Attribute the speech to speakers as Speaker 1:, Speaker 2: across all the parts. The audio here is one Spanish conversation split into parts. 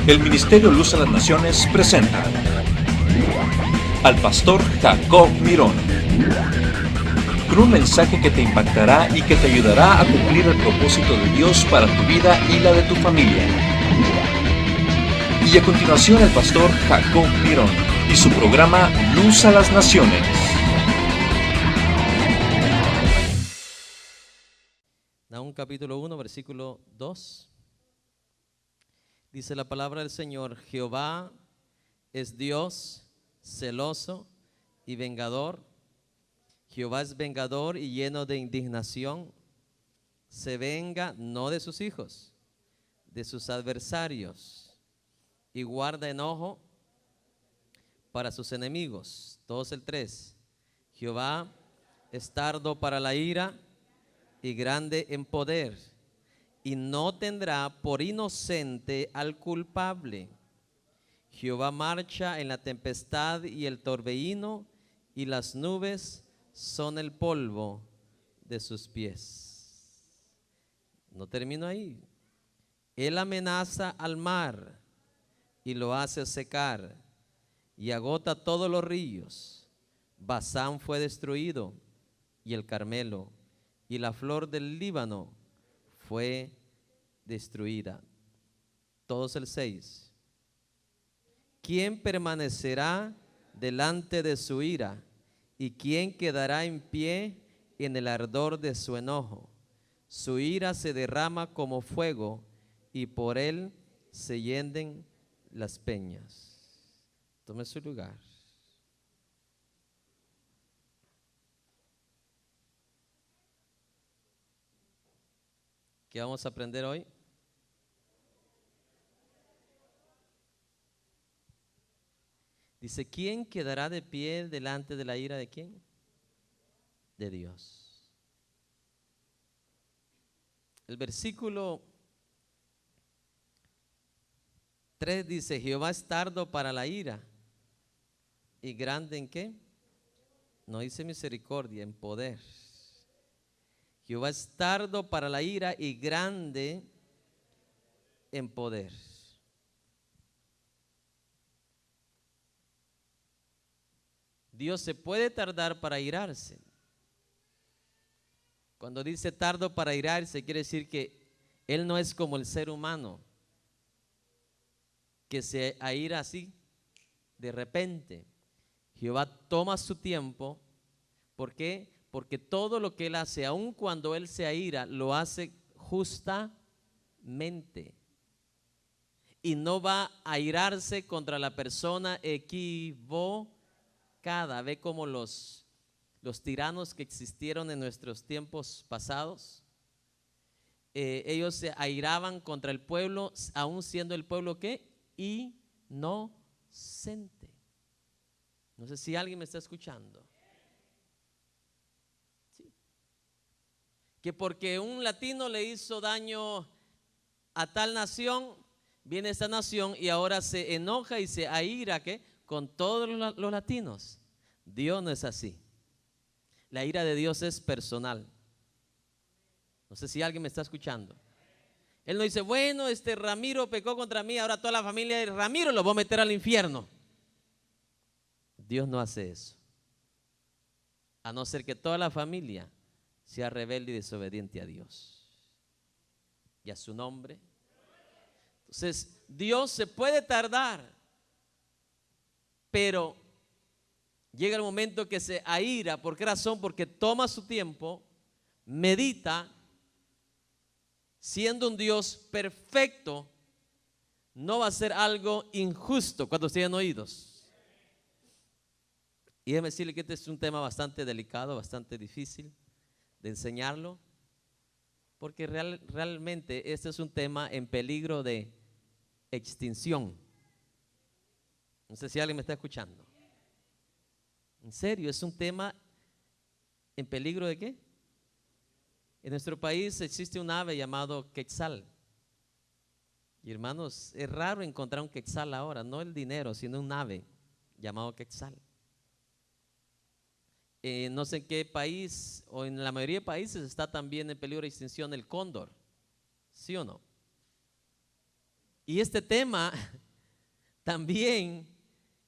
Speaker 1: El Ministerio Luz a las Naciones presenta al pastor Jacob Mirón, con un mensaje que te impactará y que te ayudará a cumplir el propósito de Dios para tu vida y la de tu familia. Y a continuación el pastor Jacob Mirón y su programa Luz a las Naciones.
Speaker 2: Nahum capítulo 1, versículo 2. Dice la palabra del Señor: Jehová es Dios celoso y vengador. Jehová es vengador y lleno de indignación. Se venga no de sus hijos, de sus adversarios, y guarda enojo para sus enemigos. Todos el 3. Jehová es tardo para la ira y grande en poder, y no tendrá por inocente al culpable. Jehová marcha en la tempestad y el torbellino, y las nubes son el polvo de sus pies. No termino ahí. Él amenaza al mar y lo hace secar, y agota todos los ríos. Basán fue destruido, y el Carmelo, y la flor del Líbano fue destruida. Todos el 6. ¿Quién permanecerá delante de su ira? ¿Y quién quedará en pie en el ardor de su enojo? Su ira se derrama como fuego, y por él se hienden las peñas. Tome su lugar. ¿Qué vamos a aprender hoy? Dice: ¿quién quedará de pie delante de la ira de quién? De Dios. El versículo 3 dice: Jehová es tardo para la ira y grande en qué. No dice misericordia, en poder. Jehová es tardo para la ira y grande en poder. Dios se puede tardar para irarse. Cuando dice tardo para irarse, quiere decir que Él no es como el ser humano, que se aira así de repente. Jehová toma su tiempo. ¿Por qué? Porque todo lo que Él hace, aun cuando Él se aira, lo hace justamente. Y no va a airarse contra la persona equivocada. Ve como los tiranos que existieron en nuestros tiempos pasados. Ellos se airaban contra el pueblo, aun siendo el pueblo ¿qué? Inocente. No sé si alguien me está escuchando. Que porque un latino le hizo daño a tal nación, viene esta nación y ahora se enoja y se aira ¿qué? Con todos los latinos. Dios no es así. La ira de Dios es personal. No sé si alguien me está escuchando. Él no dice: bueno, Ramiro pecó contra mí, ahora toda la familia de Ramiro lo voy a meter al infierno. Dios no hace eso, a no ser que toda la familia sea rebelde y desobediente a Dios y a su nombre. Entonces Dios se puede tardar, pero llega el momento que se aira. ¿Por qué razón? Porque toma su tiempo, medita. Siendo un Dios perfecto, no va a ser algo injusto. Cuando tienen oídos. Y déjeme decirle que este es un tema bastante delicado, bastante difícil de enseñarlo, porque realmente este es un tema en peligro de extinción. No sé si alguien me está escuchando. En serio, es un tema en peligro de ¿qué? En nuestro país existe un ave llamado quetzal. Y hermanos, es raro encontrar un quetzal ahora, no el dinero, sino un ave llamado quetzal. No sé en qué país, o en la mayoría de países está también en peligro de extinción el cóndor. ¿Sí o no? Y este tema también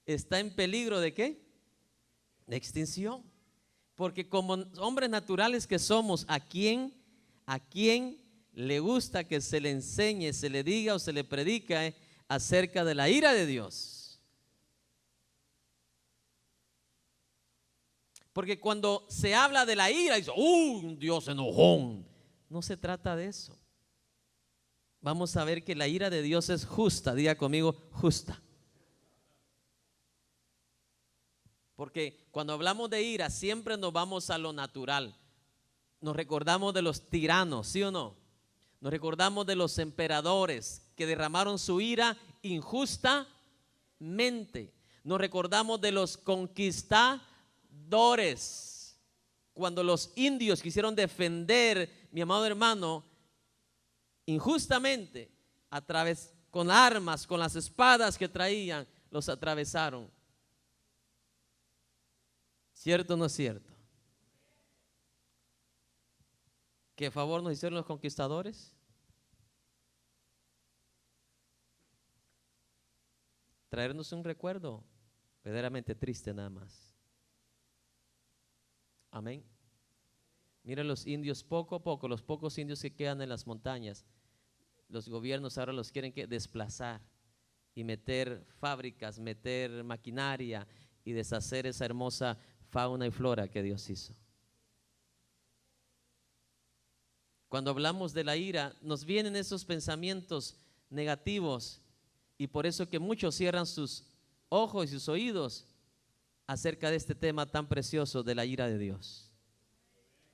Speaker 2: está en peligro ¿de qué? De extinción. Porque como hombres naturales que somos, a quién le gusta que se le enseñe, se le diga o se le predica acerca de la ira de Dios? Porque cuando se habla de la ira, dice, un Dios enojón. No se trata de eso. Vamos a ver que la ira de Dios es justa. Diga conmigo, justa. Porque cuando hablamos de ira, siempre nos vamos a lo natural. Nos recordamos de los tiranos, ¿sí o no? Nos recordamos de los emperadores que derramaron su ira injustamente. Nos recordamos de los conquistadores. Cuando los indios quisieron defender, mi amado hermano, injustamente, con armas, con las espadas que traían, los atravesaron. ¿Cierto o no es cierto? ¿Qué favor nos hicieron los conquistadores? Traernos un recuerdo verdaderamente triste nada más. Amén. Miren los indios poco a poco, los pocos indios que quedan en las montañas, los gobiernos ahora los quieren desplazar y meter fábricas, meter maquinaria y deshacer esa hermosa fauna y flora que Dios hizo. Cuando hablamos de la ira, nos vienen esos pensamientos negativos y por eso que muchos cierran sus ojos y sus oídos acerca de este tema tan precioso de la ira de Dios.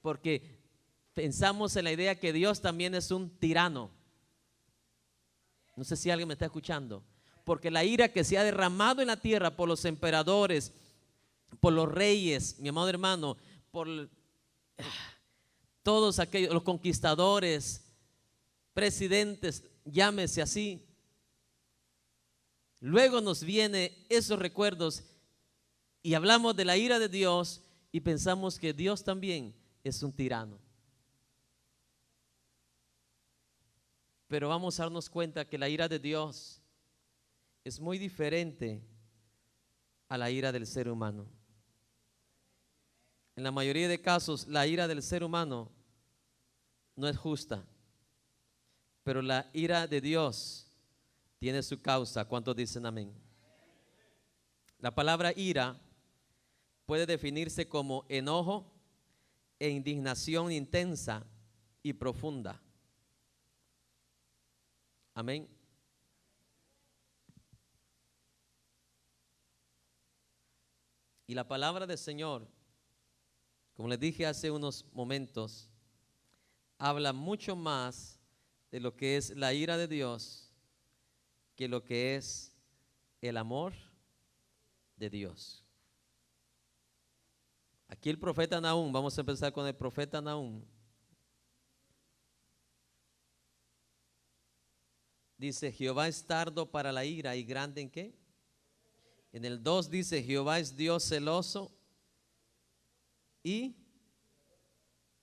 Speaker 2: Porque pensamos en la idea que Dios también es un tirano. No sé si alguien me está escuchando. Porque la ira que se ha derramado en la tierra por los emperadores, por los reyes, mi amado hermano, por todos aquellos, los conquistadores, presidentes, llámese así. Luego nos vienen esos recuerdos y hablamos de la ira de Dios y pensamos que Dios también es un tirano. Pero vamos a darnos cuenta que la ira de Dios es muy diferente a la ira del ser humano. En la mayoría de casos, la ira del ser humano no es justa, pero la ira de Dios tiene su causa. ¿Cuántos dicen amén? La palabra ira puede definirse como enojo e indignación intensa y profunda. Amén. Y la palabra del Señor, como les dije hace unos momentos, habla mucho más de lo que es la ira de Dios que lo que es el amor de Dios. Aquí el profeta Nahum, vamos a empezar con el profeta Nahum. Dice, Jehová es tardo para la ira y grande ¿en qué? En el 2 dice, Jehová es Dios celoso y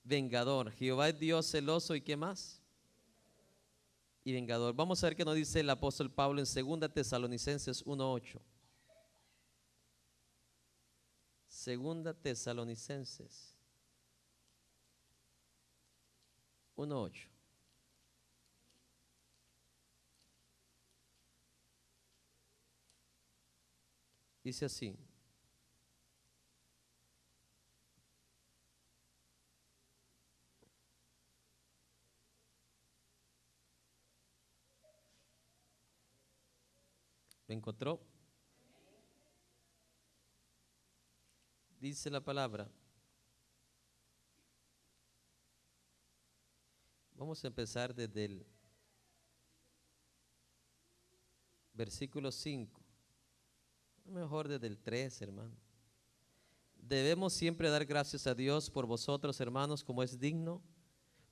Speaker 2: vengador. Jehová es Dios celoso y ¿qué más? Y vengador. Vamos a ver qué nos dice el apóstol Pablo en 2 Tesalonicenses 1:8. 2 Tesalonicenses 1:8. Dice así: ¿lo encontró? Dice la palabra. Vamos a empezar desde el versículo 5. Mejor desde el 3, hermano. Debemos siempre dar gracias a Dios por vosotros, hermanos, como es digno,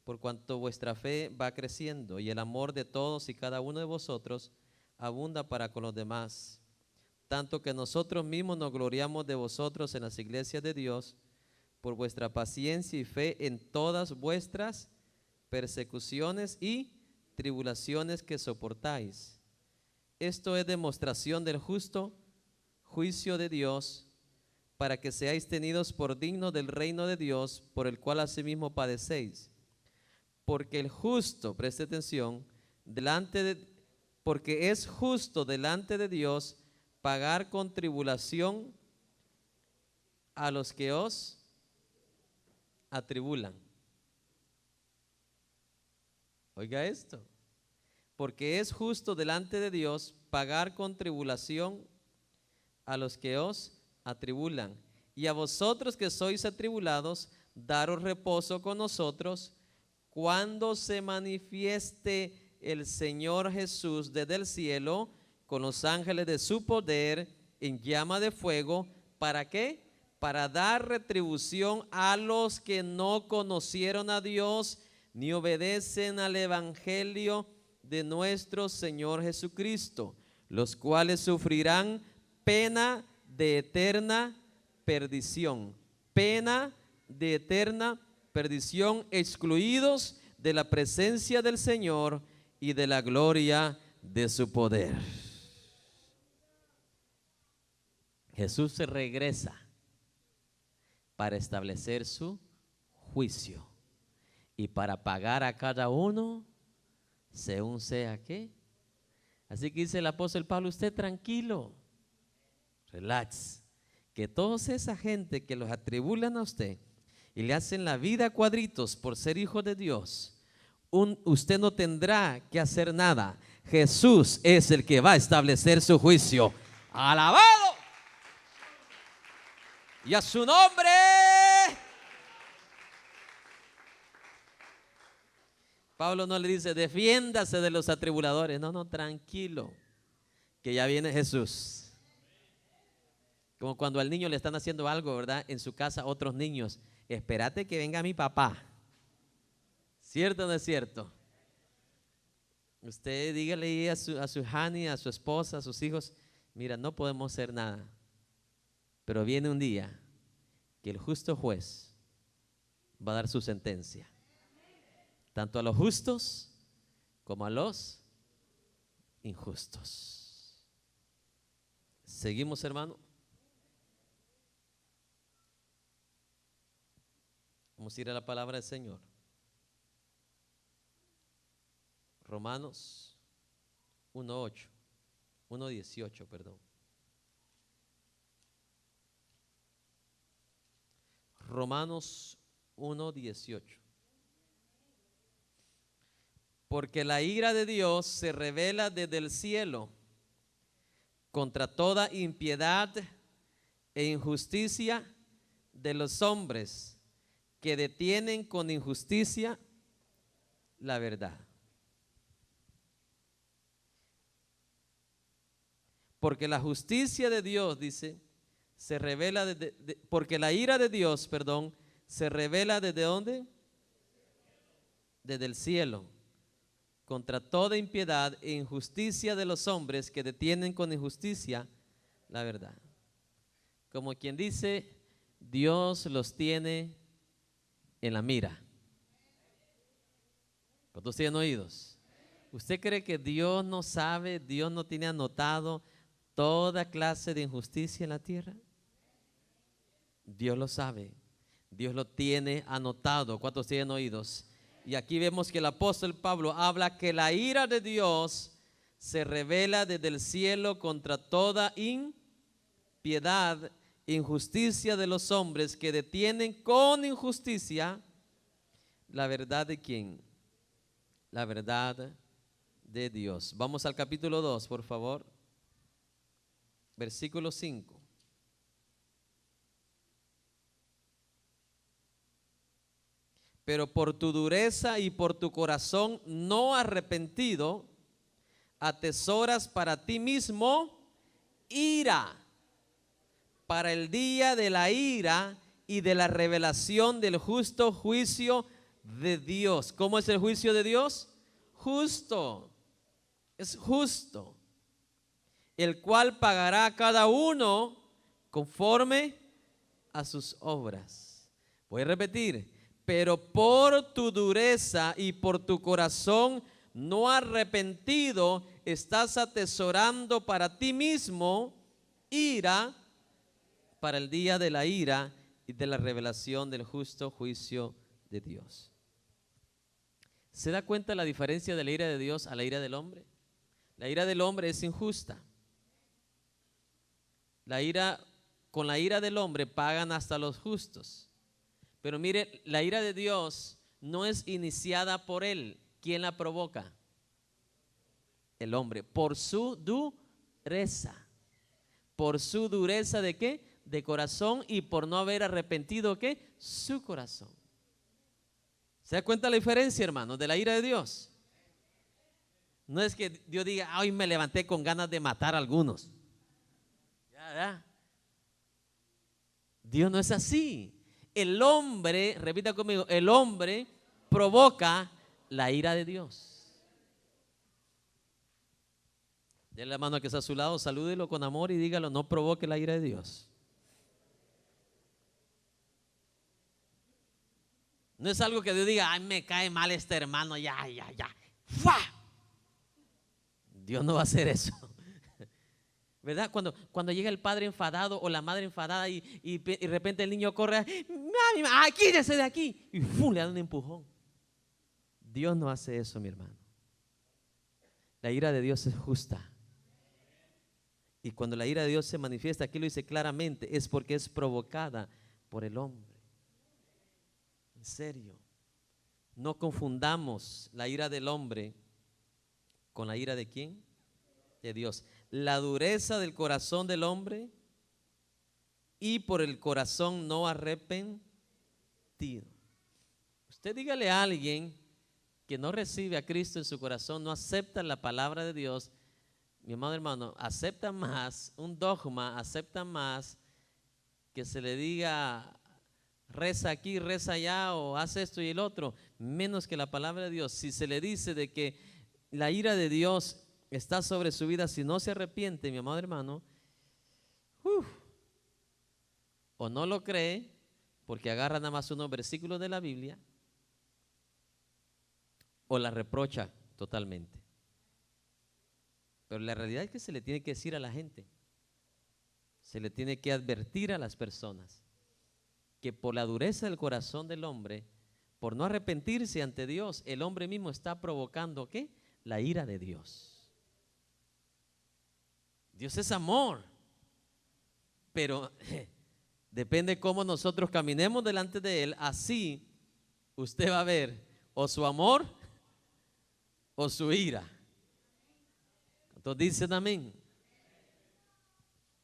Speaker 2: por cuanto vuestra fe va creciendo y el amor de todos y cada uno de vosotros abunda para con los demás. Tanto que nosotros mismos nos gloriamos de vosotros en las iglesias de Dios por vuestra paciencia y fe en todas vuestras persecuciones y tribulaciones que soportáis, Esto es demostración del justo juicio de Dios, para que seáis tenidos por dignos del reino de Dios, por el cual asimismo padecéis. Porque el justo, preste atención, porque es justo delante de Dios pagar con tribulación a los que os atribulan. Oiga esto. Porque es justo delante de Dios pagar con tribulación a los que os atribulan. Y a vosotros que sois atribulados, daros reposo con nosotros cuando se manifieste el Señor Jesús desde el cielo con los ángeles de su poder en llama de fuego. ¿Para qué? Para dar retribución a los que no conocieron a Dios ni obedecen al evangelio de nuestro Señor Jesucristo, los cuales sufrirán pena de eterna perdición. Pena de eterna perdición, excluidos de la presencia del Señor y de la gloria de su poder. Jesús se regresa para establecer su juicio y para pagar a cada uno según sea qué. Así que dice el apóstol Pablo, usted tranquilo, relax, que toda esa gente que los atribulan a usted y le hacen la vida a cuadritos por ser hijo de Dios, usted no tendrá que hacer nada. Jesús es el que va a establecer su juicio. ¡Alabado! Y a su nombre. Pablo no le dice, defiéndase de los atribuladores. No, tranquilo, que ya viene Jesús. Como cuando al niño le están haciendo algo, ¿verdad? En su casa otros niños, espérate que venga mi papá. ¿Cierto o no es cierto? Usted dígale a su Hani, a su esposa, a sus hijos, mira, no podemos hacer nada, pero viene un día que el justo juez va a dar su sentencia, tanto a los justos como a los injustos. ¿Seguimos, hermano? Vamos a ir a la palabra del Señor. Romanos 1:18, perdón. Romanos 1:18. Porque la ira de Dios se revela desde el cielo contra toda impiedad e injusticia de los hombres que detienen con injusticia la verdad. Porque la justicia de Dios, dice, se revela porque la ira de Dios, perdón, se revela desde ¿dónde? Desde el cielo, contra toda impiedad e injusticia de los hombres que detienen con injusticia la verdad. Como quien dice, Dios los tiene en la mira. ¿Cuántos tienen oídos? ¿Usted cree que Dios no sabe, Dios no tiene anotado toda clase de injusticia en la tierra? Dios lo sabe, Dios lo tiene anotado. ¿Cuántos tienen oídos? Y aquí vemos que el apóstol Pablo habla que la ira de Dios se revela desde el cielo contra toda impiedad, injusticia de los hombres que detienen con injusticia la verdad de ¿quién? La verdad de Dios. Vamos al capítulo 2, por favor. Versículo 5. Pero por tu dureza y por tu corazón no arrepentido, atesoras para ti mismo ira, para el día de la ira y de la revelación del justo juicio de Dios. ¿Cómo es el juicio de Dios? Justo, es justo, el cual pagará a cada uno conforme a sus obras. Voy a repetir, pero por tu dureza y por tu corazón no arrepentido, estás atesorando para ti mismo ira para el día de la ira y de la revelación del justo juicio de Dios. ¿Se da cuenta la diferencia de la ira de Dios a la ira del hombre? La ira del hombre es injusta. Con la ira del hombre pagan hasta los justos. Pero mire, la ira de Dios no es iniciada por él. ¿Quién la provoca? El hombre. Por su dureza. ¿Por su dureza de qué? De corazón, y por no haber arrepentido ¿qué? Su corazón. ¿Se da cuenta la diferencia, hermano, de la ira de Dios? No es que Dios diga, hoy me levanté con ganas de matar a algunos. Ya. Dios no es así. El hombre, repita conmigo, el hombre provoca la ira de Dios. Denle la mano que está a su lado, salúdelo con amor y dígalo, no provoque la ira de Dios. No es algo que Dios diga, ay, me cae mal este hermano, ya. ¡Fua! Dios no va a hacer eso. ¿Verdad? Cuando llega el padre enfadado o la madre enfadada y de repente el niño corre, mami, quítese de aquí, y ¡fum! Le da un empujón. Dios no hace eso, mi hermano. La ira de Dios es justa. Y cuando la ira de Dios se manifiesta, aquí lo dice claramente, es porque es provocada por el hombre. En serio, no confundamos la ira del hombre con la ira de ¿quién? De Dios. La dureza del corazón del hombre y por el corazón no arrepentido. Usted dígale a alguien que no recibe a Cristo en su corazón, no acepta la palabra de Dios, mi amado hermano, acepta más un dogma, acepta más que se le diga reza aquí, reza allá o haz esto y el otro, menos que la palabra de Dios. Si se le dice de que la ira de Dios está sobre su vida, si no se arrepiente, mi amado hermano, o no lo cree porque agarra nada más unos versículos de la Biblia, o la reprocha totalmente. Pero la realidad es que se le tiene que decir a la gente, se le tiene que advertir a las personas que por la dureza del corazón del hombre, por no arrepentirse ante Dios, el hombre mismo está provocando ¿qué? La ira de Dios. Dios es amor, pero depende cómo nosotros caminemos delante de Él, así usted va a ver o su amor o su ira. Entonces dicen amén.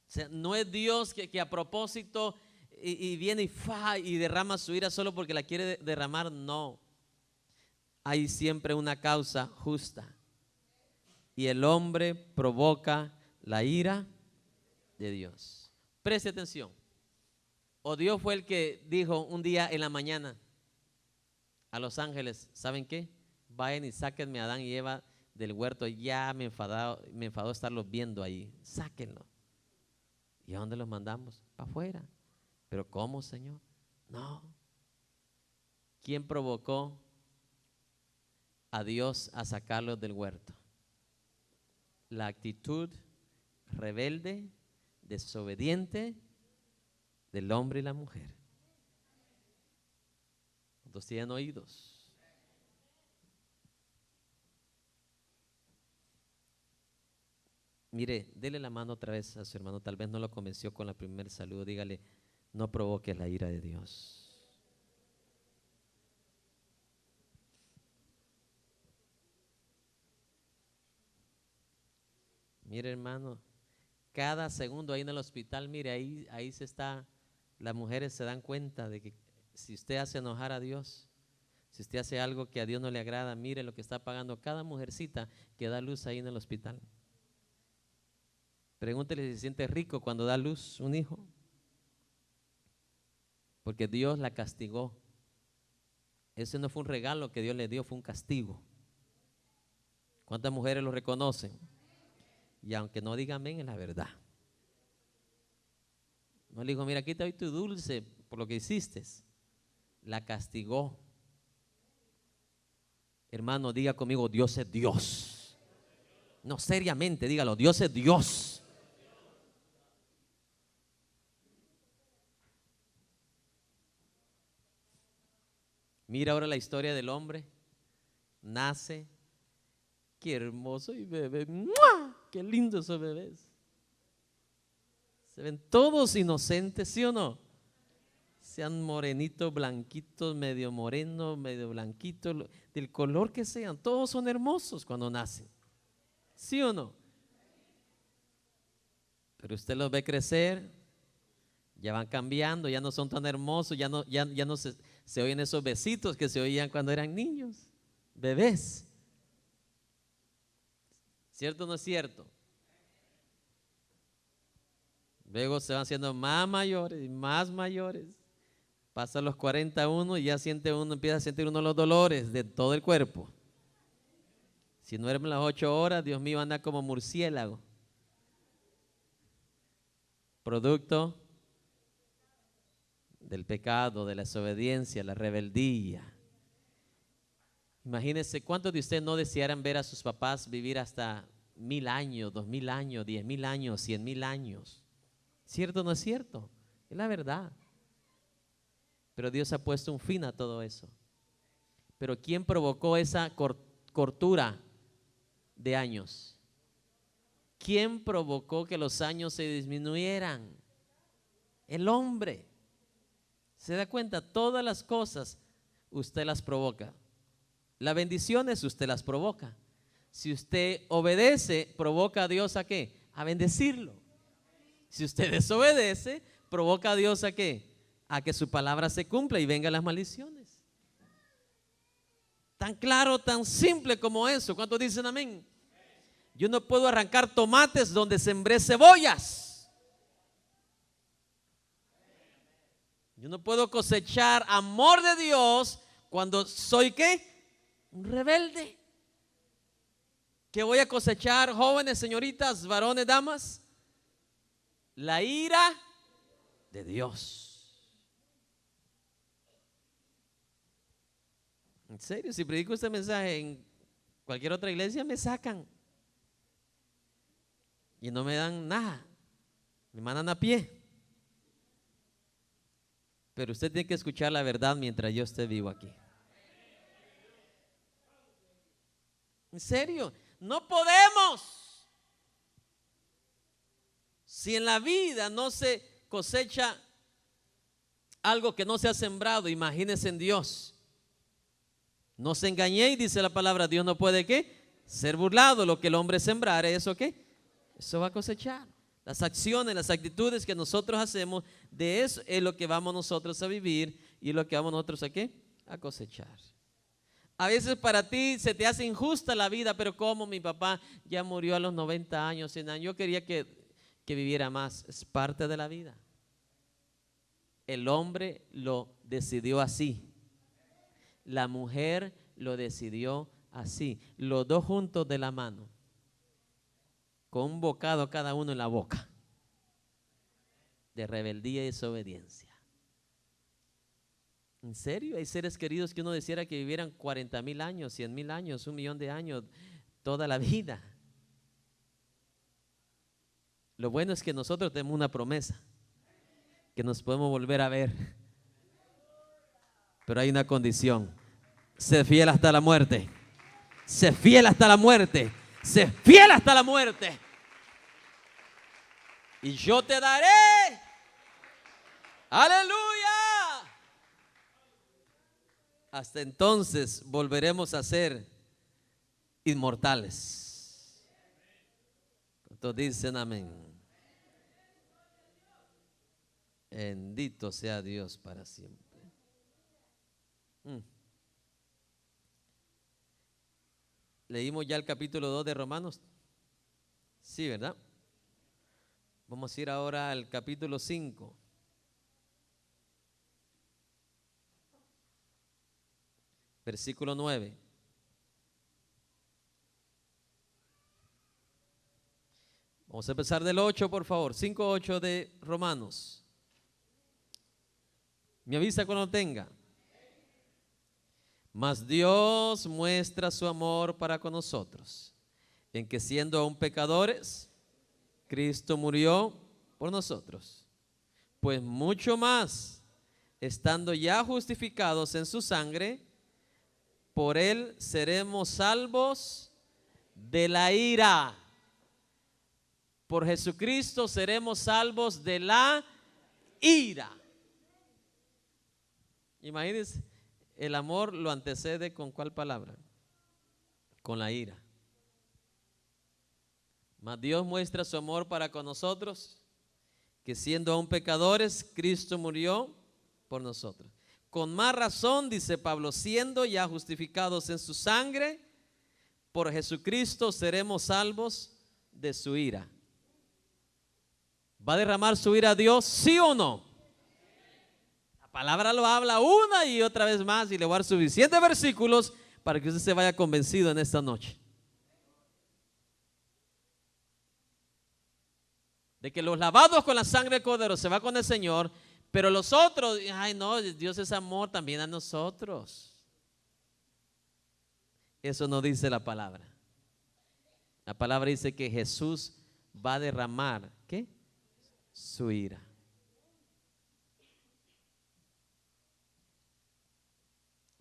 Speaker 2: O sea, no es Dios que a propósito y viene y derrama su ira solo porque la quiere derramar, no. Hay siempre una causa justa. Y el hombre provoca la ira de Dios. Preste atención. O Dios fue el que dijo un día en la mañana a los ángeles, ¿saben qué? Vayan y sáquenme a Adán y Eva del huerto, ya me enfadó estarlos viendo ahí, sáquenlo. ¿Y a dónde los mandamos? Para afuera. ¿Pero cómo, Señor? No. ¿Quién provocó a Dios a sacarlos del huerto? La actitud rebelde, desobediente del hombre y la mujer. ¿Cuántos tienen oídos? Mire, dele la mano otra vez a su hermano, tal vez no lo convenció con la primer saludo, dígale, no provoques la ira de Dios. Mire, hermano, cada segundo ahí en el hospital, mire, ahí se está, las mujeres se dan cuenta de que si usted hace enojar a Dios, si usted hace algo que a Dios no le agrada, mire lo que está pagando cada mujercita que da luz ahí en el hospital. Pregúntele si se siente rico cuando da luz un hijo, porque Dios la castigó. Ese no fue un regalo que Dios le dio, fue un castigo. ¿Cuántas mujeres lo reconocen? Y aunque no digan amén, es la verdad. No le dijo, mira, aquí te doy tu dulce por lo que hiciste. La castigó. Hermano, diga conmigo, Dios es Dios. No, seriamente, dígalo, Dios es Dios. Mira ahora la historia del hombre. Nace, qué hermoso y bebé. ¡Mua! Qué lindo esos bebés. Se ven todos inocentes, ¿sí o no? Sean morenitos, blanquitos, medio moreno, medio blanquito, del color que sean, todos son hermosos cuando nacen, ¿sí o no? Pero usted los ve crecer, ya van cambiando, ya no son tan hermosos, ya no se oyen esos besitos que se oían cuando eran niños, bebés. ¿Cierto o no es cierto? Luego se van haciendo más mayores y más mayores. Pasa los 41 y ya empieza a sentir uno los dolores de todo el cuerpo. Si no duermen las 8 horas, Dios mío, anda como murciélago. Producto del pecado, de la desobediencia, la rebeldía. Imagínense cuántos de ustedes no desearan ver a sus papás vivir hasta 1000 años, 2000 años, 10,000 años, 100,000 años. ¿Cierto o no es cierto? Es la verdad. Pero Dios ha puesto un fin a todo eso. Pero ¿quién provocó esa cortura de años? ¿Quién provocó que los años se disminuyeran? El hombre. ¿Se da cuenta? Todas las cosas usted las provoca. Las bendiciones usted las provoca. Si usted obedece, provoca a Dios ¿a qué? A bendecirlo. Si usted desobedece, provoca a Dios ¿a qué? A que su palabra se cumpla y vengan las maldiciones. Tan claro, tan simple como eso. ¿Cuántos dicen amén? Yo no puedo arrancar tomates donde sembré cebollas. Yo no puedo cosechar amor de Dios cuando soy ¿qué? Un rebelde. ¿Qué voy a cosechar, jóvenes, señoritas, varones, damas? La ira de Dios. En serio, si predico este mensaje en cualquier otra iglesia, me sacan y no me dan nada, me mandan a pie. Pero usted tiene que escuchar la verdad mientras yo esté vivo aquí. En serio, no podemos. Si en la vida no se cosecha algo que no se ha sembrado, imagínense en Dios. No se engañéis, dice la palabra, Dios no puede ¿qué? Ser burlado. Lo que el hombre sembrare, ¿eso qué? Eso va a cosechar. Las acciones, las actitudes que nosotros hacemos, de eso es lo que vamos nosotros a vivir y lo que vamos nosotros a ¿qué? A cosechar. A veces para ti se te hace injusta la vida, pero como mi papá ya murió a los 90 años, 100 años, yo quería que viviera más. Es parte de la vida. El hombre lo decidió así. La mujer lo decidió así. Los dos juntos de la mano, con un bocado cada uno en la boca, de rebeldía y desobediencia. ¿En serio? Hay seres queridos que uno deseara que vivieran 40,000 años, 100,000 años, 1,000,000 de años, toda la vida. Lo bueno es que nosotros tenemos una promesa, que nos podemos volver a ver. Pero hay una condición: sé fiel hasta la muerte. Sé fiel hasta la muerte. Sé fiel hasta la muerte. Y yo te daré. Aleluya. Hasta entonces volveremos a ser inmortales. ¿Cuántos dicen amén? Bendito sea Dios para siempre. ¿Leímos ya el capítulo 2 de Romanos? Sí, ¿verdad? Vamos a ir ahora al capítulo 5. Versículo 9. Vamos a empezar del 8, por favor. 5:8 de Romanos. Me avisa cuando tenga. Mas Dios muestra su amor para con nosotros, en que siendo aún pecadores, Cristo murió por nosotros. Pues mucho más, estando ya justificados en su sangre, por él seremos salvos de la ira. Por Jesucristo seremos salvos de la ira. Imagínense, el amor lo antecede ¿con cuál palabra? Con la ira. Mas Dios muestra su amor para con nosotros, que siendo aún pecadores, Cristo murió por nosotros. Con más razón, dice Pablo, siendo ya justificados en su sangre, por Jesucristo seremos salvos de su ira. ¿Va a derramar su ira a Dios, sí o no? La palabra lo habla una y otra vez más, y le voy a dar suficientes versículos para que usted se vaya convencido en esta noche de que los lavados con la sangre del Cordero se va con el Señor, pero los otros, ay no, Dios es amor también a nosotros. Eso no dice la palabra. La palabra dice que Jesús va a derramar, ¿qué? Su ira.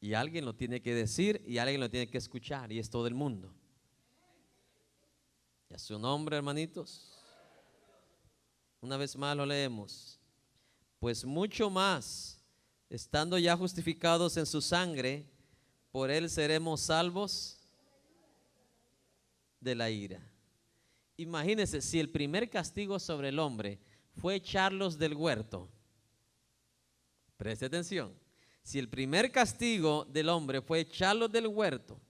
Speaker 2: Y alguien lo tiene que decir y alguien lo tiene que escuchar, y es todo el mundo. Y a su nombre, hermanitos. Una vez más lo leemos. Pues mucho más, estando ya justificados en su sangre, por él seremos salvos de la ira. Imagínense, si el primer castigo sobre el hombre fue echarlos del huerto. Preste atención. Si el primer castigo del hombre fue echarlos del huerto,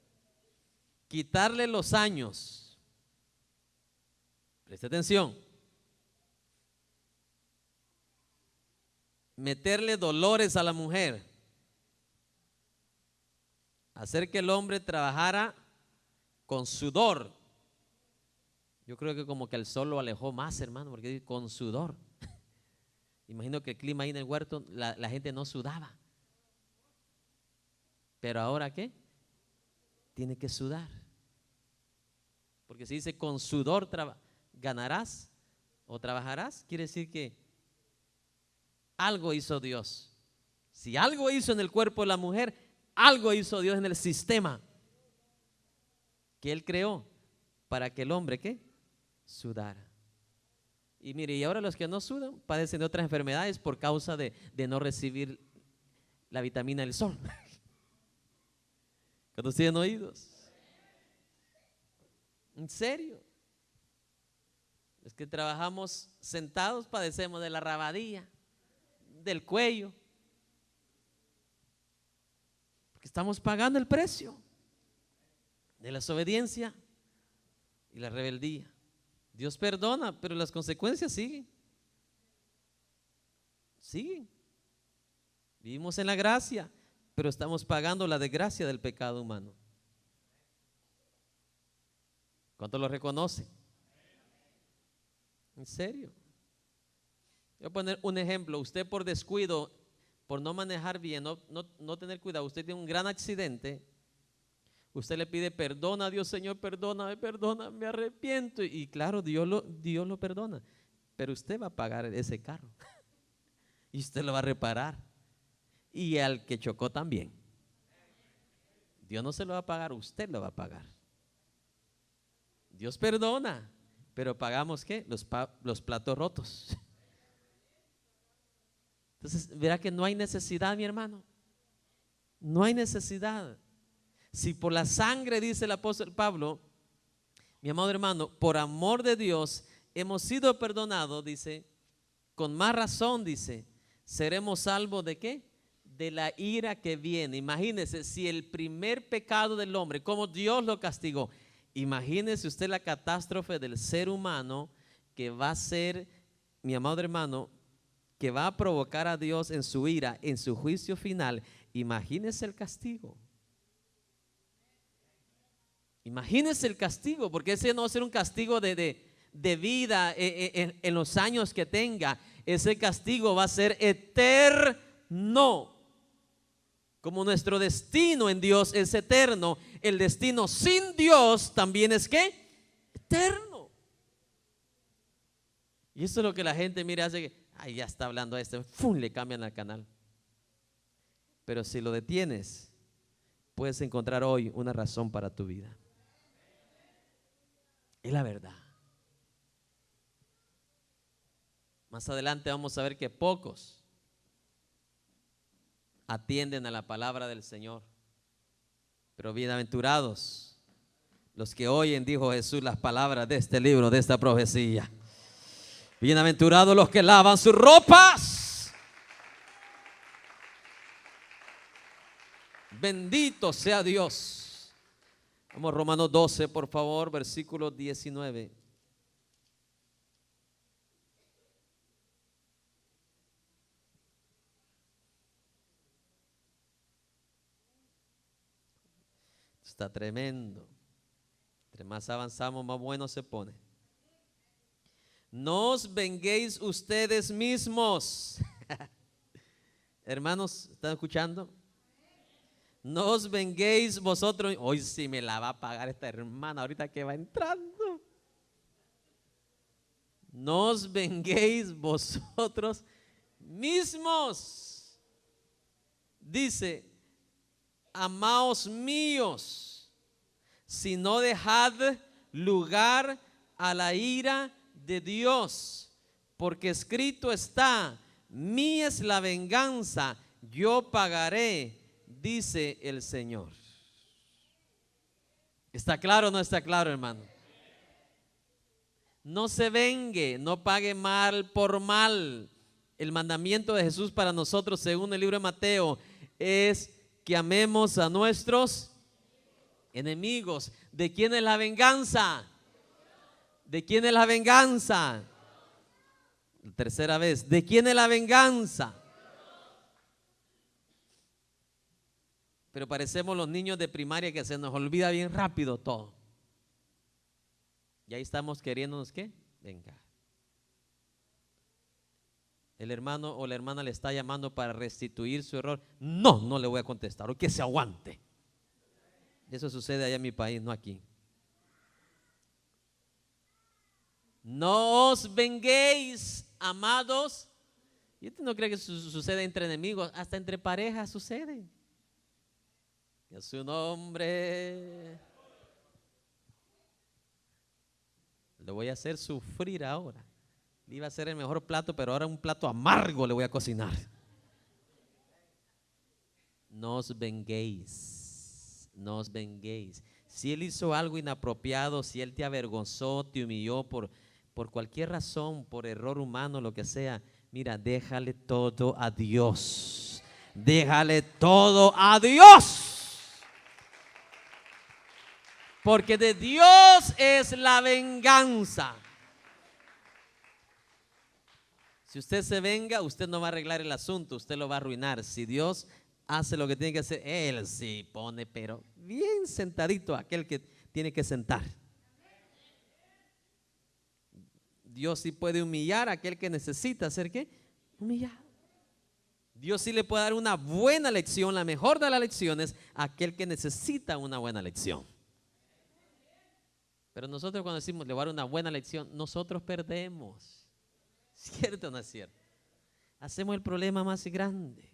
Speaker 2: quitarle los años. Preste atención. Meterle dolores a la mujer, hacer que el hombre trabajara con sudor. Yo creo que como que el sol lo alejó más, hermano, porque con sudor. Imagino que el clima ahí en el huerto, la gente no sudaba. Pero ahora ¿qué? Tiene que sudar. Porque si dice con sudor ganarás o trabajarás, quiere decir que algo hizo Dios. Si algo hizo en el cuerpo de la mujer, algo hizo Dios en el sistema que Él creó para que el hombre ¿qué? Sudara. Y mire, y ahora los que no sudan padecen de otras enfermedades por causa de no recibir la vitamina del sol. ¿Cuántos tienen oídos? ¿En serio? Es que trabajamos sentados, padecemos de la rabadilla, del cuello, porque estamos pagando el precio de la desobediencia y la rebeldía. Dios perdona, pero las consecuencias siguen. Vivimos en la gracia, pero estamos pagando la desgracia del pecado humano. ¿Cuántos lo reconocen? ¿En serio? Voy a poner un ejemplo. Usted por descuido, por no manejar bien, no tener cuidado, usted tiene un gran accidente. Usted le pide perdón a Dios, Señor, perdóname, me arrepiento. Y claro, Dios lo perdona. Pero usted va a pagar ese carro. Y usted lo va a reparar. Y al que chocó también. Dios no se lo va a pagar, usted lo va a pagar. Dios perdona, pero pagamos ¿qué? Los platos rotos. Entonces, verá que no hay necesidad, mi hermano. No hay necesidad. Si por la sangre, dice el apóstol Pablo, mi amado hermano, por amor de Dios hemos sido perdonados, dice, con más razón, dice, seremos salvos ¿de qué? De la ira que viene. Imagínese si el primer pecado del hombre, como Dios lo castigó, imagínese usted la catástrofe del ser humano que va a ser, mi amado hermano, que va a provocar a Dios en su ira, en su juicio final. Imagínese el castigo. Imagínese el castigo, porque ese no va a ser un castigo de vida en los años que tenga. Ese castigo va a ser eterno. Como nuestro destino en Dios es eterno, el destino sin Dios también es ¿qué? eterno. Y eso es lo que la gente mira, hace que, ay, ya está hablando a este, ¡fum!, le cambian al canal. Pero si lo detienes, puedes encontrar hoy una razón para tu vida. Es la verdad. Más adelante vamos a ver que pocos atienden a la palabra del Señor. Pero bienaventurados los que oyen, dijo Jesús, las palabras de este libro, de esta profecía. Bienaventurados los que lavan sus ropas. Bendito sea Dios. Vamos a Romanos 12, por favor, versículo 19. Está tremendo. Entre más avanzamos, más bueno se pone. No os venguéis ustedes mismos. Hermanos, ¿están escuchando? No os venguéis vosotros. Hoy sí me la va a pagar esta hermana ahorita que va entrando. No os venguéis vosotros mismos. Dice, amaos míos, si no dejad lugar a la ira de Dios, porque escrito está, mía es la venganza, yo pagaré, dice el Señor. ¿Está claro o no está claro, hermano? No se vengue, no pague mal por mal. El mandamiento de Jesús para nosotros, según el libro de Mateo, es que amemos a nuestros enemigos. ¿De quién es la venganza? ¿De quién es la venganza? La tercera vez, ¿de quién es la venganza? Pero parecemos los niños de primaria que se nos olvida bien rápido todo. Y ahí estamos queriéndonos, ¿qué? Venga. El hermano o la hermana le está llamando para restituir su error. No, no le voy a contestar, o que se aguante. Eso sucede allá en mi país, no aquí. No os venguéis, amados. Y usted no cree que sucede entre enemigos, hasta entre parejas sucede. Que su nombre le voy a hacer sufrir ahora. Le iba a hacer el mejor plato, pero ahora un plato amargo le voy a cocinar. No os venguéis, no os venguéis. Si él hizo algo inapropiado, si él te avergonzó, te humilló por cualquier razón, por error humano, lo que sea, mira, déjale todo a Dios. Déjale todo a Dios. Porque de Dios es la venganza. Si usted se venga, usted no va a arreglar el asunto, usted lo va a arruinar. Si Dios hace lo que tiene que hacer, Él sí pone, pero bien sentadito aquel que tiene que sentar. Dios sí puede humillar a aquel que necesita hacer ¿qué? Humillar. Dios sí le puede dar una buena lección, la mejor de las lecciones, a aquel que necesita una buena lección. Pero nosotros cuando decimos le voy a dar una buena lección, nosotros perdemos. ¿Cierto o no es cierto? Hacemos el problema más grande.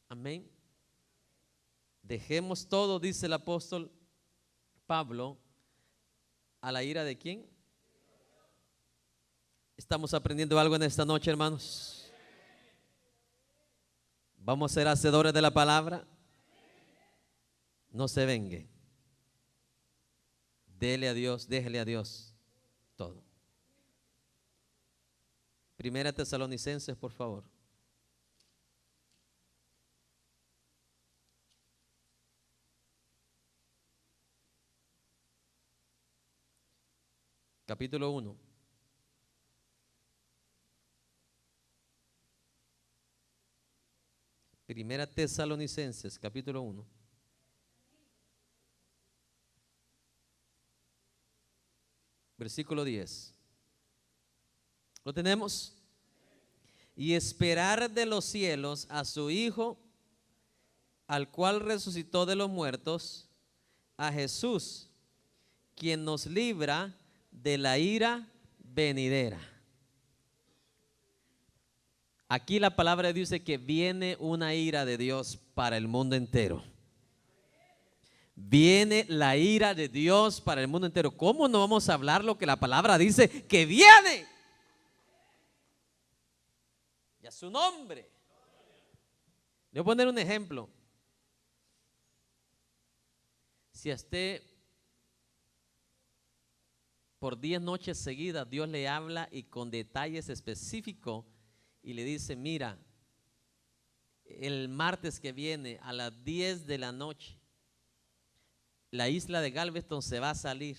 Speaker 2: Amén. Dejemos todo, dice el apóstol Pablo, a la ira de ¿quién? ¿Estamos aprendiendo algo en esta noche, hermanos? ¿Vamos a ser hacedores de la palabra? No se vengue. Dele a Dios, déjele a Dios todo. Primera Tesalonicenses, por favor. Capítulo 1. Primera Tesalonicenses, capítulo 1. Versículo 10. ¿Lo tenemos? Y esperar de los cielos a su Hijo, al cual resucitó de los muertos, a Jesús, quien nos libra de la ira venidera. Aquí la palabra de Dios dice que viene una ira de Dios para el mundo entero. Viene la ira de Dios para el mundo entero. ¿Cómo no vamos a hablar lo que la palabra dice que viene? Y a su nombre. Le voy a poner un ejemplo. Si a usted por 10 noches seguidas Dios le habla y con detalles específicos y le dice, mira, el martes que viene a las 10 de la noche la isla de Galveston se va a salir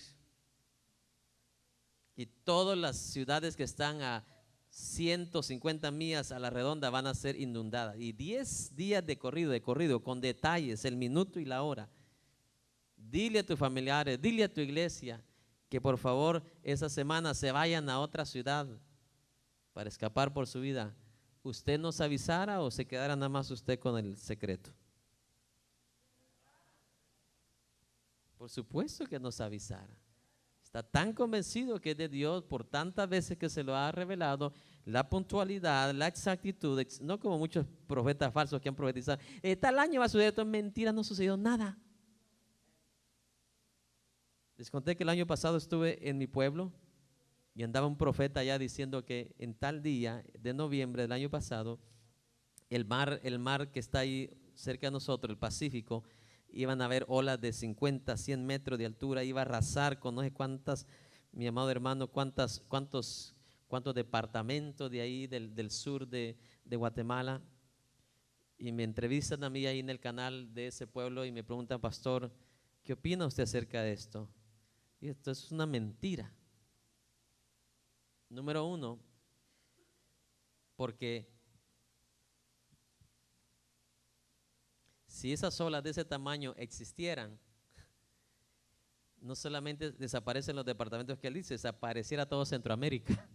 Speaker 2: y todas las ciudades que están a 150 millas a la redonda van a ser inundadas, y 10 días de corrido, con detalles, el minuto y la hora. Dile a tus familiares, dile a tu iglesia que por favor esa semana se vayan a otra ciudad para escapar por su vida. ¿Usted nos avisara o se quedara nada más usted con el secreto? Por supuesto que nos avisara. Está tan convencido que es de Dios por tantas veces que se lo ha revelado, la puntualidad, la exactitud, no como muchos profetas falsos que han profetizado. Tal año va a suceder esto, mentira, no sucedió nada. Les conté que el año pasado estuve en mi pueblo y andaba un profeta allá diciendo que en tal día de noviembre del año pasado, el mar que está ahí cerca de nosotros, el Pacífico, iban a haber olas de 50, 100 metros de altura, iba a arrasar con no sé cuántas, mi amado hermano, cuántos departamentos de ahí del sur de Guatemala. Y me entrevistan a mí ahí en el canal de ese pueblo y me preguntan, pastor, ¿qué opina usted acerca de esto? Y esto es una mentira. Número uno, porque si esas olas de ese tamaño existieran, no solamente desaparecen los departamentos que él dice, desapareciera todo Centroamérica.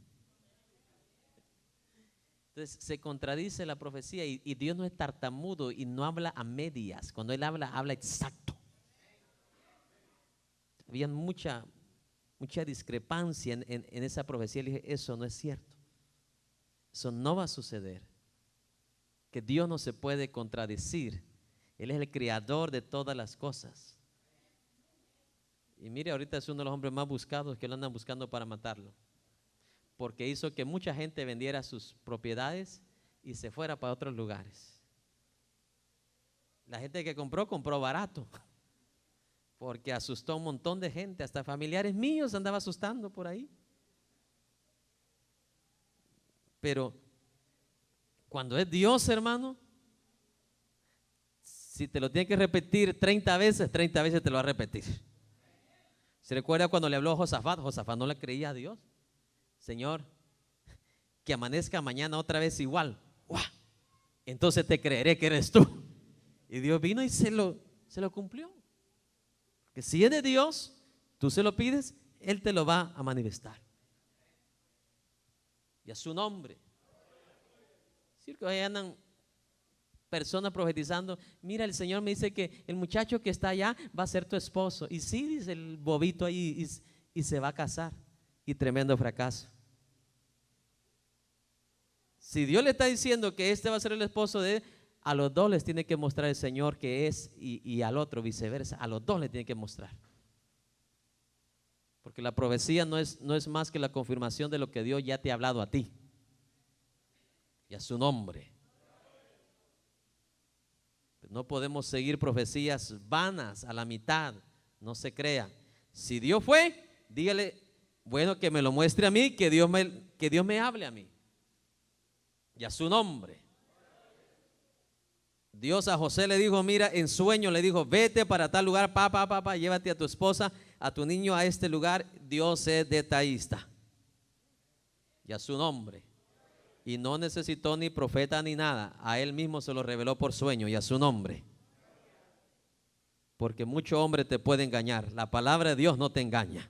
Speaker 2: Entonces se contradice la profecía y Dios no es tartamudo y no habla a medias. Cuando Él habla, habla exacto. Había mucha discrepancia en esa profecía. Le dije, eso no es cierto. Eso no va a suceder. Que Dios no se puede contradecir. Él es el creador de todas las cosas. Y mire, ahorita es uno de los hombres más buscados, que lo andan buscando para matarlo. Porque hizo que mucha gente vendiera sus propiedades y se fuera para otros lugares. La gente que compró barato. Porque asustó a un montón de gente, hasta familiares míos andaba asustando por ahí. Pero cuando es Dios, hermano, si te lo tiene que repetir 30 veces te lo va a repetir. ¿Se recuerda cuando le habló a Josafat? Josafat no le creía a Dios. Señor, que amanezca mañana otra vez igual. ¡Uah! Entonces te creeré que eres tú. Y Dios vino y se lo cumplió. Que si es de Dios, tú se lo pides, Él te lo va a manifestar. Y a su nombre. Sí, que ahí andan personas profetizando, mira, el Señor me dice que el muchacho que está allá va a ser tu esposo. Y sí, dice el bobito ahí, y se va a casar. Y tremendo fracaso. Si Dios le está diciendo que este va a ser el esposo de él, a los dos les tiene que mostrar el Señor que es, y al otro viceversa, a los dos les tiene que mostrar. Porque la profecía no es más que la confirmación de lo que Dios ya te ha hablado a ti. Y a su nombre. No podemos seguir profecías vanas a la mitad, no se crea. Si Dios fue, dígale, bueno, que me lo muestre a mí, que Dios me hable a mí. Y a su nombre. Dios a José le dijo, mira, en sueño le dijo, vete para tal lugar, papá, llévate a tu esposa, a tu niño a este lugar. Dios es detallista. Y a su nombre. Y no necesitó ni profeta ni nada. A él mismo se lo reveló por sueño y a su nombre. Porque mucho hombre te puede engañar. La palabra de Dios no te engaña.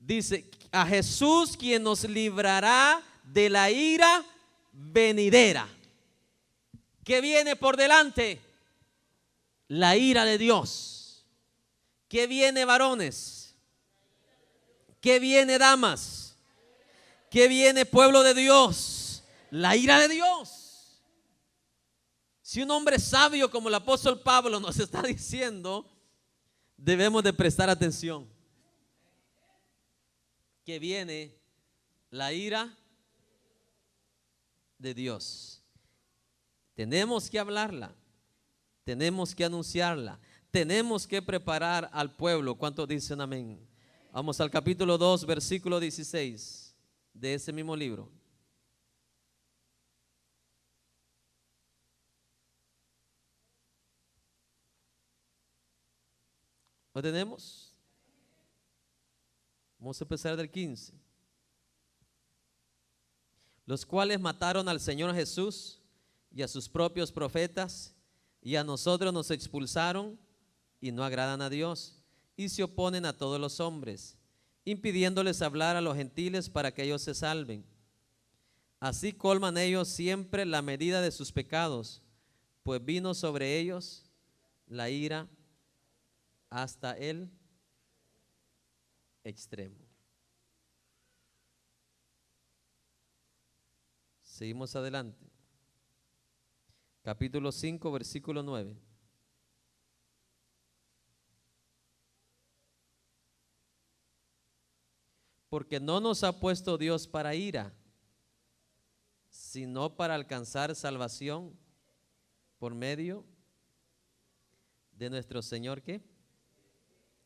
Speaker 2: Dice, a Jesús quien nos librará de la ira venidera. ¿Qué viene por delante? La ira de Dios. ¿Qué viene, varones? ¿Qué viene, damas? ¿Qué viene, pueblo de Dios? La ira de Dios. Si un hombre sabio como el apóstol Pablo nos está diciendo, debemos de prestar atención. Que viene la ira de Dios. Tenemos que hablarla, tenemos que anunciarla, tenemos que preparar al pueblo. ¿Cuántos dicen amén? Vamos al capítulo 2, versículo 16 de ese mismo libro. ¿Lo tenemos? Vamos a empezar del 15. Los cuales mataron al Señor Jesús y a sus propios profetas, y a nosotros nos expulsaron y no agradan a Dios, y se oponen a todos los hombres, impidiéndoles hablar a los gentiles para que ellos se salven. Así colman ellos siempre la medida de sus pecados, pues vino sobre ellos la ira hasta el extremo. Seguimos adelante. Capítulo 5, versículo 9. Porque no nos ha puesto Dios para ira, sino para alcanzar salvación por medio de nuestro Señor, ¿qué?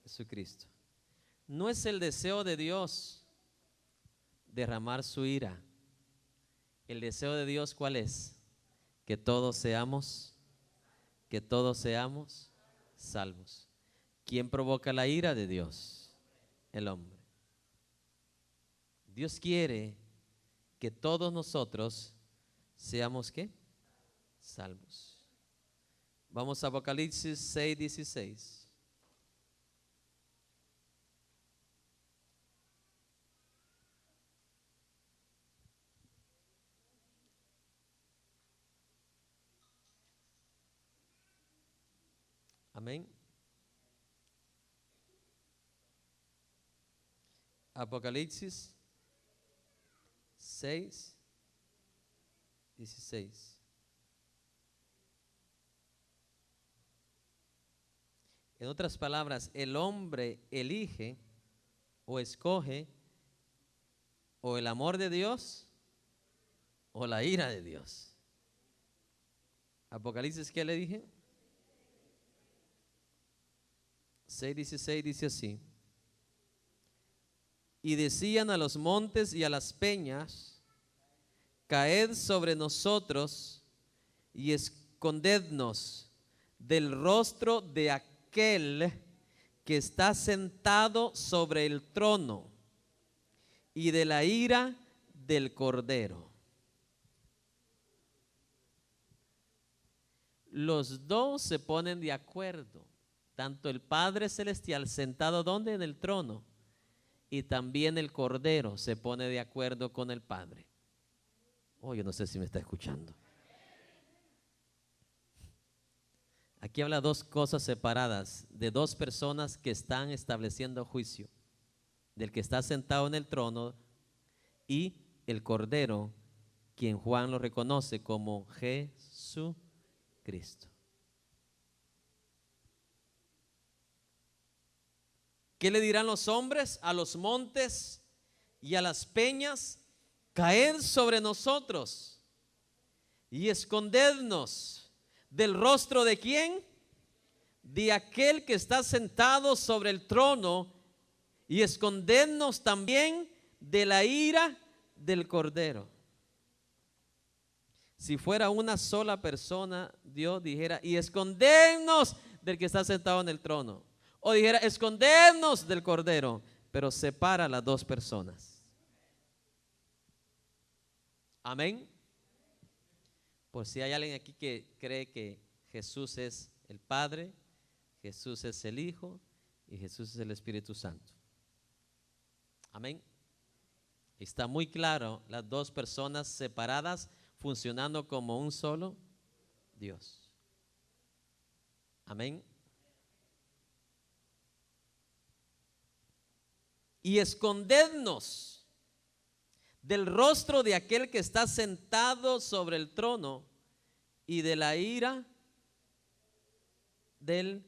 Speaker 2: Jesucristo. No es el deseo de Dios derramar su ira. El deseo de Dios, ¿cuál es? Que todos seamos salvos. ¿Quién provoca la ira de Dios? El hombre. Dios quiere que todos nosotros seamos ¿qué? Salvos. Vamos a Apocalipsis 6, 16. Amén. Apocalipsis 6, 16. En otras palabras, el hombre elige o escoge o el amor de Dios o la ira de Dios. Apocalipsis, ¿qué le dije? 6:16 dice así: y decían a los montes y a las peñas, caed sobre nosotros y escondednos del rostro de aquel que está sentado sobre el trono y de la ira del Cordero. Los dos se ponen de acuerdo, tanto el Padre Celestial sentado donde en el trono, y también el Cordero se pone de acuerdo con el Padre. Oh, yo no sé si me está escuchando. Aquí habla dos cosas separadas, de dos personas que están estableciendo juicio: del que está sentado en el trono y el Cordero, quien Juan lo reconoce como Jesucristo. ¿Qué le dirán los hombres a los montes y a las peñas? Caed sobre nosotros y escondednos del rostro de ¿quién? De aquel que está sentado sobre el trono, y escondednos también de la ira del Cordero. Si fuera una sola persona, Dios dijera: y escondednos del que está sentado en el trono. O dijera: escondednos del Cordero. Pero separa a las dos personas. Amén. Por si hay alguien aquí que cree que Jesús es el Padre, Jesús es el Hijo y Jesús es el Espíritu Santo. Amén. Está muy claro, las dos personas separadas funcionando como un solo Dios. Amén. y escondednos del rostro de aquel que está sentado sobre el trono y de la ira del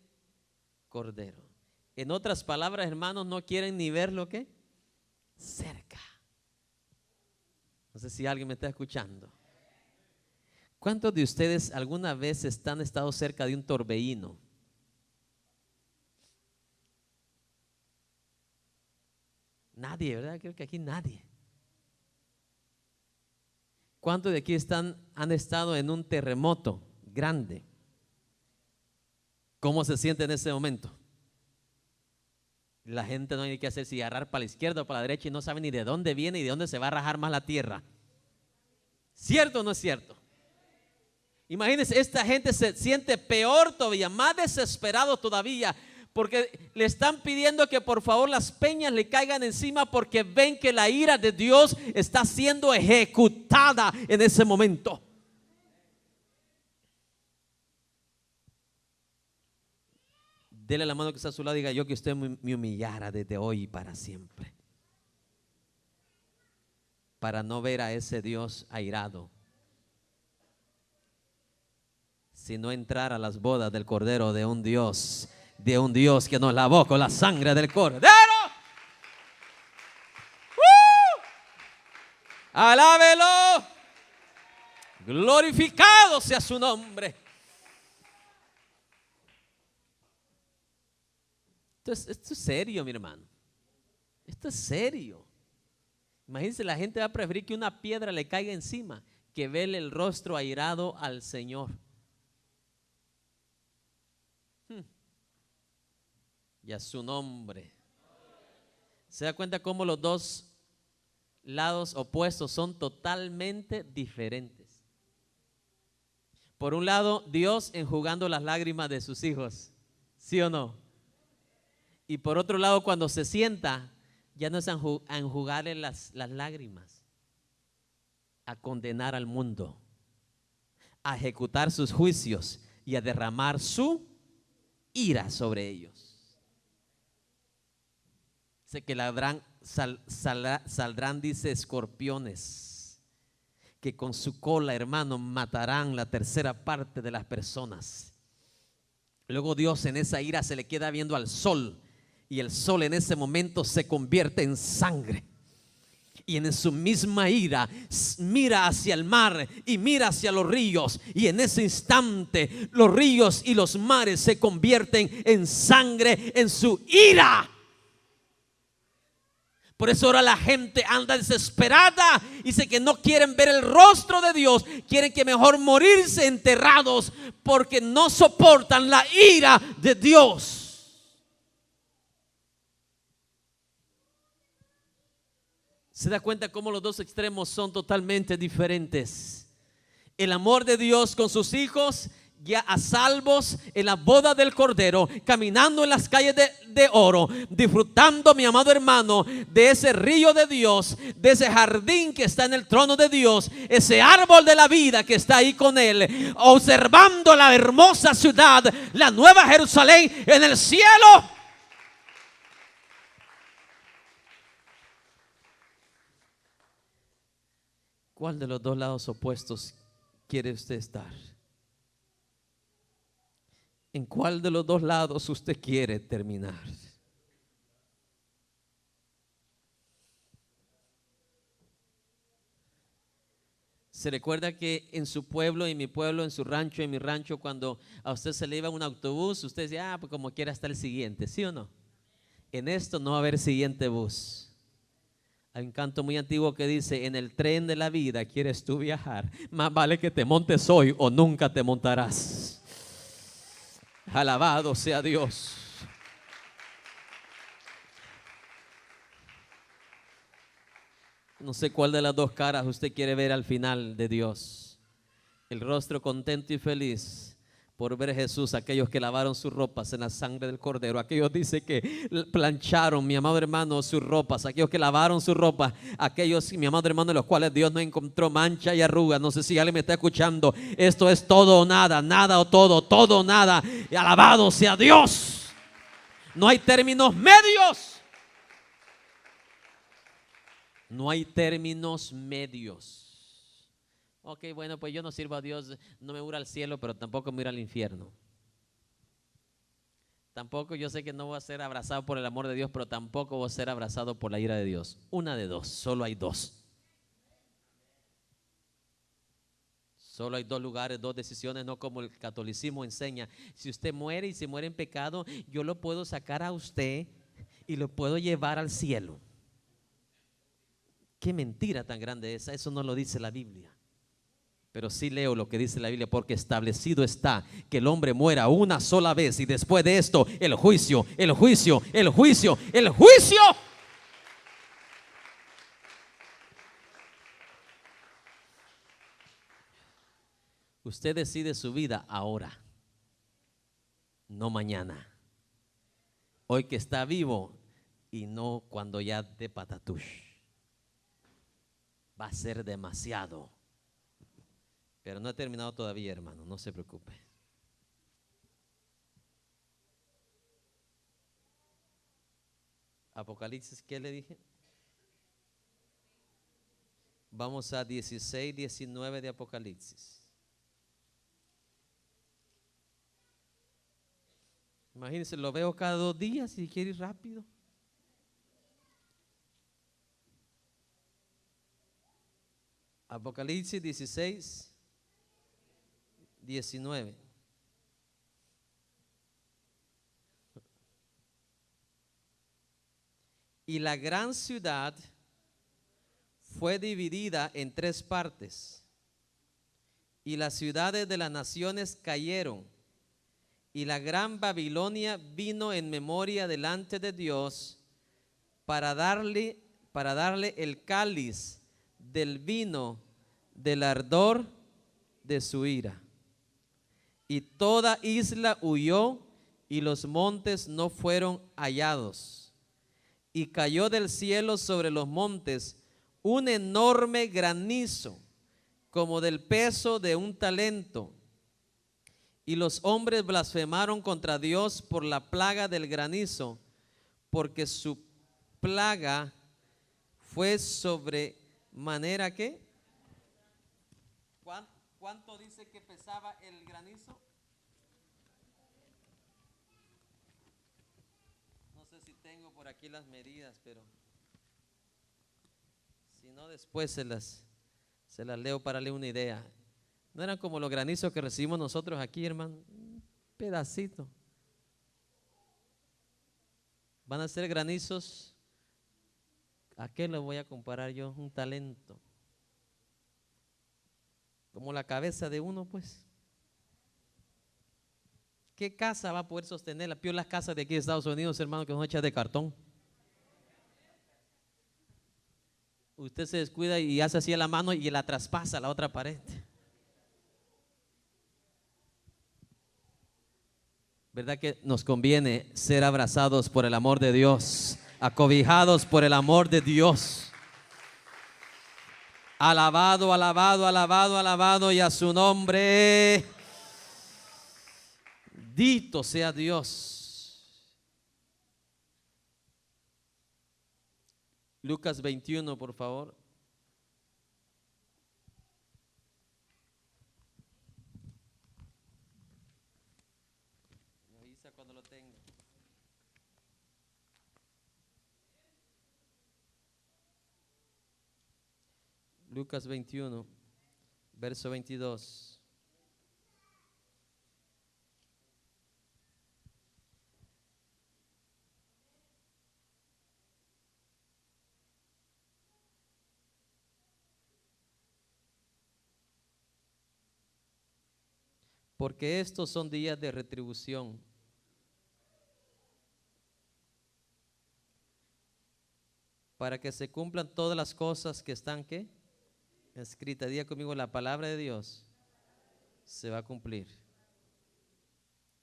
Speaker 2: Cordero. En otras palabras, hermanos, no quieren ni ver lo que cerca. No sé si alguien me está escuchando. ¿Cuántos de ustedes alguna vez han estado cerca de un torbellino? Nadie, ¿verdad? Creo que aquí nadie. ¿Cuántos de aquí han estado en un terremoto grande? ¿Cómo se siente en ese momento? La gente no hay que hacer si agarrar para la izquierda o para la derecha y no sabe ni de dónde viene y de dónde se va a rajar más la tierra. ¿Cierto o no es cierto? Imagínense, esta gente se siente peor todavía, más desesperado todavía, porque le están pidiendo que por favor las peñas le caigan encima, porque ven que la ira de Dios está siendo ejecutada en ese momento. Dele la mano que está a su lado y diga: yo que usted me humillara desde hoy y para siempre, para no ver a ese Dios airado, sino entrar a las bodas del Cordero de un Dios que nos lavó con la sangre del Cordero. Alábelo, glorificado sea su nombre. Esto es serio, mi hermano. Esto es serio. Imagínense, la gente va a preferir que una piedra le caiga encima que verle el rostro airado al Señor. Y a su nombre. ¿Se da cuenta cómo los dos lados opuestos son totalmente diferentes? Por un lado, Dios enjugando las lágrimas de sus hijos, ¿sí o no? Y por otro lado, cuando se sienta, ya no es a enjugarle las lágrimas, a condenar al mundo, a ejecutar sus juicios y a derramar su ira sobre ellos. Sé que saldrán, dice, escorpiones, que con su cola, hermano, matarán la tercera parte de las personas. Luego Dios en esa ira se le queda viendo al sol, y el sol en ese momento se convierte en sangre. Y en su misma ira mira hacia el mar y mira hacia los ríos, y en ese instante los ríos y los mares se convierten en sangre en su ira. Por eso ahora la gente anda desesperada y dice que no quieren ver el rostro de Dios, quieren que mejor morirse enterrados, porque no soportan la ira de Dios. ¿Se da cuenta cómo los dos extremos son totalmente diferentes? El amor de Dios con sus hijos, ya a salvos en la boda del Cordero, caminando en las calles de oro, disfrutando, mi amado hermano, de ese río de Dios, de ese jardín que está en el trono de Dios, ese árbol de la vida que está ahí con él, observando la hermosa ciudad, la nueva Jerusalén en el cielo. ¿Cuál de los dos lados opuestos quiere usted estar? ¿En cuál de los dos lados usted quiere terminar? Se recuerda que en su pueblo, en mi pueblo, en su rancho, en mi rancho, cuando a usted se le iba un autobús, usted decía: pues como quiera está el siguiente, ¿sí o no? En esto no va a haber siguiente bus. Hay un canto muy antiguo que dice: en el tren de la vida quieres tú viajar, más vale que te montes hoy o nunca te montarás. Alabado sea Dios. No sé cuál de las dos caras usted quiere ver al final de Dios: el rostro contento y feliz por ver a Jesús, aquellos que lavaron sus ropas en la sangre del Cordero, aquellos dice que plancharon, mi amado hermano, sus ropas, aquellos que lavaron sus ropas, aquellos, mi amado hermano, en los cuales Dios no encontró mancha y arruga. No sé si alguien me está escuchando. Esto es todo o nada, nada o todo, todo o nada. Y alabado sea Dios. No hay términos medios. No hay términos medios. Ok, bueno, pues yo no sirvo a Dios, no me voy a ir al cielo, pero tampoco me voy a ir al infierno. Tampoco, yo sé que no voy a ser abrazado por el amor de Dios, pero tampoco voy a ser abrazado por la ira de Dios. Una de dos, solo hay dos. Solo hay dos lugares, dos decisiones, no como el catolicismo enseña. Si usted muere y se muere en pecado, yo lo puedo sacar a usted y lo puedo llevar al cielo. Qué mentira tan grande esa, eso no lo dice la Biblia. Pero sí leo lo que dice la Biblia, porque establecido está que el hombre muera una sola vez y después de esto el juicio, el juicio, el juicio, el juicio. Usted decide su vida ahora, no mañana. Hoy que está vivo y no cuando ya de patatush. Va a ser demasiado. Pero no he terminado todavía, hermano, no se preocupe. Apocalipsis, ¿qué le dije? Vamos a 16, 19 de Apocalipsis. Imagínense, lo veo cada 2 días y quiere ir rápido. Apocalipsis 16, 19. Y la gran ciudad fue dividida en 3 partes, y las ciudades de las naciones cayeron, y la gran Babilonia vino en memoria delante de Dios para darle el cáliz del vino del ardor de su ira. Y toda isla huyó y los montes no fueron hallados. Y cayó del cielo sobre los montes un enorme granizo, como del peso de un talento. Y los hombres blasfemaron contra Dios por la plaga del granizo, porque su plaga fue sobremanera que. ¿Cuánto dice que pesaba el granizo? No sé si tengo por aquí las medidas, pero si no después se las leo para darle una idea. No eran como los granizos que recibimos nosotros aquí, hermano, un pedacito. Van a ser granizos. ¿A qué lo voy a comparar yo? Un talento. Como la cabeza de uno, pues. ¿Qué casa va a poder sostener? La peor las casas de aquí de Estados Unidos, hermano, que son hechas de cartón. Usted se descuida y hace así a la mano y la traspasa a la otra pared. ¿Verdad que nos conviene ser abrazados por el amor de Dios, acobijados por el amor de Dios? Alabado, alabado, alabado, alabado y a su nombre. Bendito sea Dios. Lucas 21, por favor. Me avisa cuando lo tenga. Lucas 21, verso 22. Porque estos son días de retribución, para que se cumplan todas las cosas que están, ¿qué? Escritas. Diga conmigo, la palabra de Dios se va a cumplir,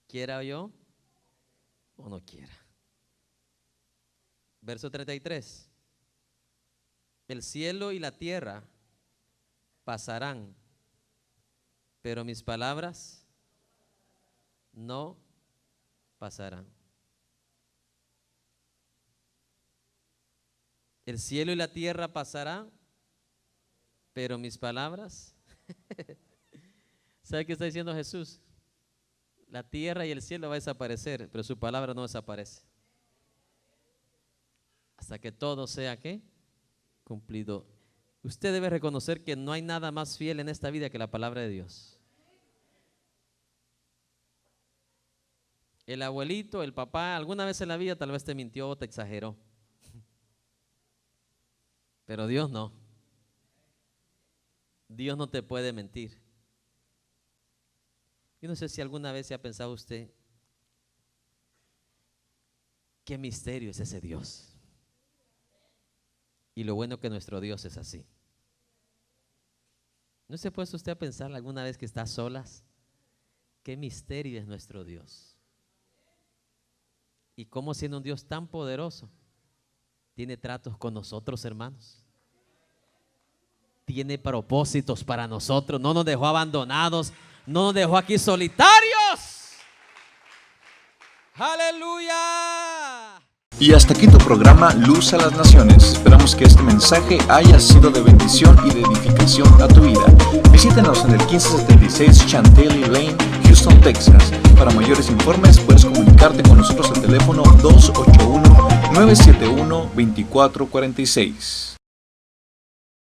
Speaker 2: quiera yo o no quiera. Verso 33. El cielo y la tierra pasarán, pero mis palabras no pasarán. El cielo y la tierra pasarán, pero mis palabras. ¿Sabe qué está diciendo Jesús? La tierra y el cielo va a desaparecer, pero su palabra no desaparece. Hasta que todo sea, ¿qué? Cumplido. Usted debe reconocer que no hay nada más fiel en esta vida que la palabra de Dios. El abuelito, el papá, alguna vez en la vida tal vez te mintió o te exageró. Pero Dios no. Dios no te puede mentir. Yo no sé si alguna vez se ha pensado usted, qué misterio es ese Dios. Y lo bueno que nuestro Dios es así. ¿No se ha puesto usted a pensar alguna vez que está a solas? Qué misterio es nuestro Dios. Y cómo siendo un Dios tan poderoso, tiene tratos con nosotros, hermanos. Tiene propósitos para nosotros. No nos dejó abandonados. No nos dejó aquí solitarios. ¡Aleluya!
Speaker 1: Y hasta aquí tu programa Luz a las Naciones. Esperamos que este mensaje haya sido de bendición y de edificación a tu vida. Visítenos en el 1576 Chantilly Lane, Houston, Texas. Para mayores informes puedes comunicarte con nosotros al teléfono 281-971-2446.